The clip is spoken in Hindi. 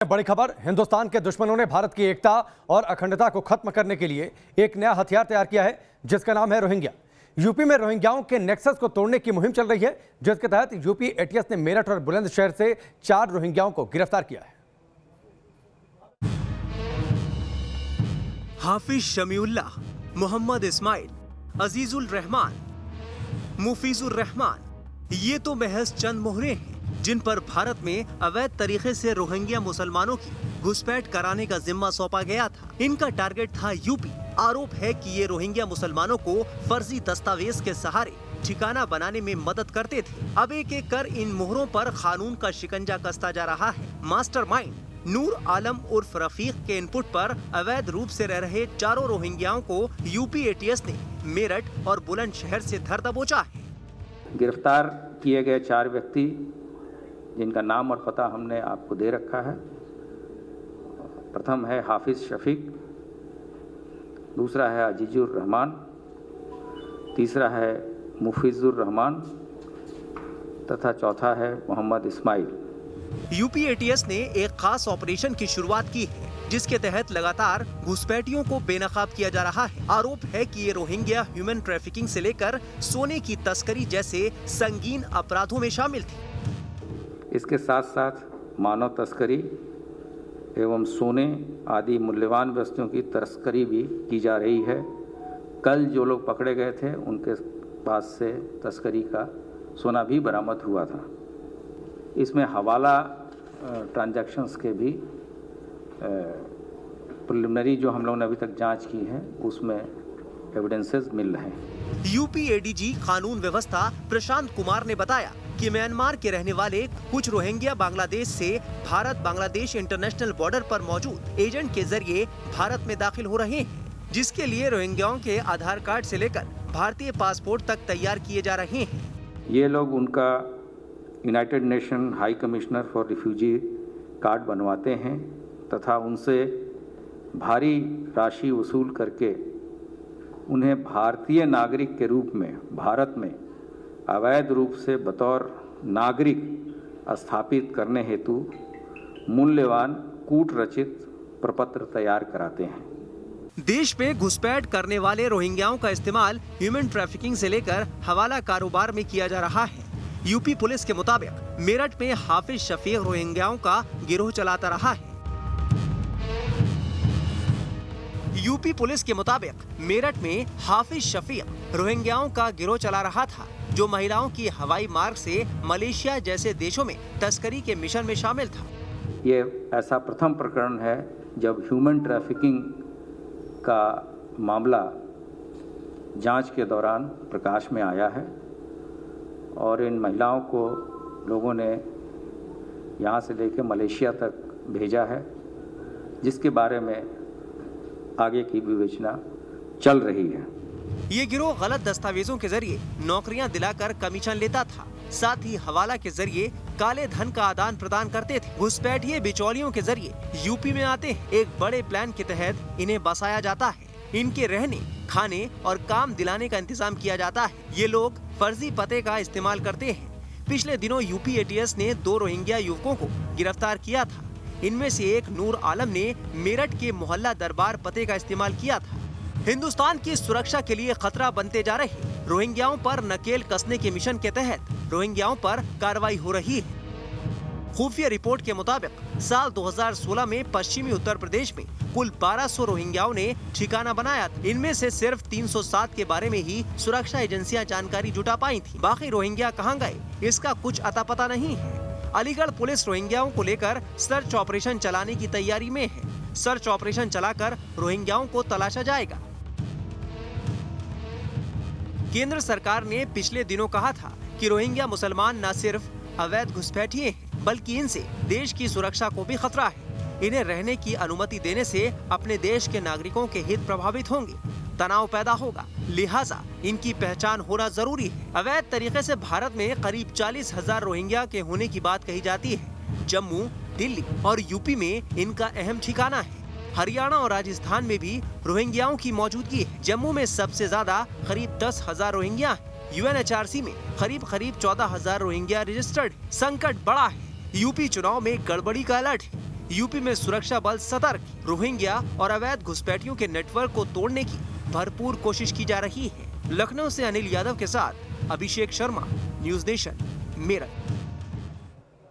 बड़ी खबर, हिंदुस्तान के दुश्मनों ने भारत की एकता और अखंडता को खत्म करने के लिए एक नया हथियार तैयार किया है जिसका नाम है रोहिंग्या। यूपी में रोहिंग्याओं के नेक्सस को तोड़ने की मुहिम चल रही है, जिसके तहत यूपी एटीएस ने मेरठ और बुलंदशहर से 4 रोहिंग्याओं को गिरफ्तार किया है। हाफिज शमीउल्लाह, मोहम्मद इस्माइल, अजीजुल रहमान, मुफीजुर रहमान, ये तो महज चंद मोहरे हैं जिन पर भारत में अवैध तरीके से रोहिंग्या मुसलमानों की घुसपैठ कराने का जिम्मा सौंपा गया था। इनका टारगेट था यूपी। आरोप है कि ये रोहिंग्या मुसलमानों को फर्जी दस्तावेज के सहारे ठिकाना बनाने में मदद करते थे। अब एक एक कर इन मोहरों पर कानून का शिकंजा कसता जा रहा है। मास्टरमाइंड नूर आलम उर्फ रफीक के इनपुट पर अवैध रूप से रह रहे 4 रोहिंग्याओं को यूपी एटीएस ने मेरठ और बुलंदशहर से धर दबोचा है। गिरफ्तार किए गए 4 व्यक्ति जिनका नाम और पता हमने आपको दे रखा है। प्रथम है हाफिज शफीक, दूसरा है अजीजुर रहमान, तीसरा है मुफीजुर रहमान तथा चौथा है मोहम्मद इस्माइल। यूपी एटीएस ने एक खास ऑपरेशन की शुरुआत की है जिसके तहत लगातार घुसपैठियों को बेनकाब किया जा रहा है। आरोप है कि ये रोहिंग्या ह्यूमन ट्रैफिकिंग से लेकर सोने की तस्करी जैसे संगीन अपराधों में शामिल थे। इसके साथ साथ मानव तस्करी एवं सोने आदि मूल्यवान वस्तुओं की तस्करी भी की जा रही है। कल जो लोग पकड़े गए थे उनके पास से तस्करी का सोना भी बरामद हुआ था। इसमें हवाला ट्रांजैक्शंस के भी प्रिलिमिनरी जो हम लोगों ने अभी तक जांच की है उसमें एविडेंसेस मिल रहे हैं। यूपी एडीजी कानून व्यवस्था प्रशांत कुमार ने बताया कि म्यांमार के रहने वाले कुछ रोहिंग्या बांग्लादेश से भारत बांग्लादेश इंटरनेशनल बॉर्डर पर मौजूद एजेंट के जरिए भारत में दाखिल हो रहे हैं, जिसके लिए रोहिंग्याओं के आधार कार्ड से लेकर भारतीय पासपोर्ट तक तैयार किए जा रहे हैं। ये लोग उनका United nation high commissioner for refugee card बनवाते हैं तथा उनसे भारी राशि वसूल करके उन्हें भारतीय नागरिक के रूप में भारत में अवैध रूप से बतौर नागरिक स्थापित करने हेतु मूल्यवान कूट रचित प्रपत्र तैयार कराते हैं। देश में घुसपैठ करने वाले रोहिंग्याओं का इस्तेमाल ह्यूमन ट्रैफिकिंग से लेकर हवाला कारोबार में किया जा रहा है। यूपी पुलिस के मुताबिक मेरठ में हाफिज शफीक रोहिंग्याओं का गिरोह चलाता रहा है। यूपी पुलिस के मुताबिक मेरठ में हाफिज शफीक रोहिंग्याओं का गिरोह चला रहा था, जो महिलाओं की हवाई मार्ग से मलेशिया जैसे देशों में तस्करी के मिशन में शामिल था। ये ऐसा प्रथम प्रकरण है जब ह्यूमन ट्रैफिकिंग का मामला जांच के दौरान प्रकाश में आया है और इन महिलाओं को लोगों ने यहाँ से लेकर मलेशिया तक भेजा है, जिसके बारे में आगे की विवेचना चल रही है। ये गिरोह गलत दस्तावेजों के जरिए नौकरियां दिलाकर कमीशन लेता था, साथ ही हवाला के जरिए काले धन का आदान प्रदान करते थे। घुसपैठिए बिचौलियों के जरिए यूपी में आते हैं। एक बड़े प्लान के तहत इन्हें बसाया जाता है। इनके रहने, खाने और काम दिलाने का इंतजाम किया जाता है। ये लोग फर्जी पते का इस्तेमाल करते हैं। पिछले दिनों यूपी एटीएस ने 2 रोहिंग्या युवकों को गिरफ्तार किया था। इनमें से एक नूर आलम ने मेरठ के मोहल्ला दरबार पते का इस्तेमाल किया था। हिंदुस्तान की सुरक्षा के लिए खतरा बनते जा रहे रोहिंग्याओं पर नकेल कसने के मिशन के तहत रोहिंग्याओं पर कार्रवाई हो रही है। खुफिया रिपोर्ट के मुताबिक साल 2016 में पश्चिमी उत्तर प्रदेश में कुल 1200 रोहिंग्याओं ने ठिकाना बनाया था। इनमें से सिर्फ 307 के बारे में ही सुरक्षा एजेंसियां जानकारी जुटा पाई थी। बाकी रोहिंग्या कहां गए, इसका कुछ अता पता नहीं है। अलीगढ़ पुलिस रोहिंग्याओं को लेकर सर्च ऑपरेशन चलाने की तैयारी में है। सर्च ऑपरेशन चलाकर रोहिंग्याओं को तलाशा जाएगा। केंद्र सरकार ने पिछले दिनों कहा था कि रोहिंग्या मुसलमान न सिर्फ अवैध घुसपैठिए हैं, बल्कि इनसे देश की सुरक्षा को भी खतरा है। इन्हें रहने की अनुमति देने से अपने देश के नागरिकों के हित प्रभावित होंगे, तनाव पैदा होगा, लिहाजा इनकी पहचान होना जरूरी है। अवैध तरीके से भारत में करीब 40,000 रोहिंग्या के होने की बात कही जाती है। जम्मू, दिल्ली और यूपी में इनका अहम ठिकाना है। हरियाणा और राजस्थान में भी रोहिंग्याओं की मौजूदगी है। जम्मू में सबसे ज्यादा करीब 10,000 रोहिंग्या हैं। यूएनएचआरसी में करीब 14,000 रोहिंग्या रजिस्टर्ड। संकट बड़ा है। यूपी चुनाव में गड़बड़ी का अलर्ट है। यूपी में सुरक्षा बल सतर्क, रोहिंग्या और अवैध घुसपैठियों के नेटवर्क को तोड़ने की भरपूर कोशिश की जा रही है। लखनऊ से अनिल यादव के साथ अभिषेक शर्मा, न्यूज़ नेशन, मेरठ।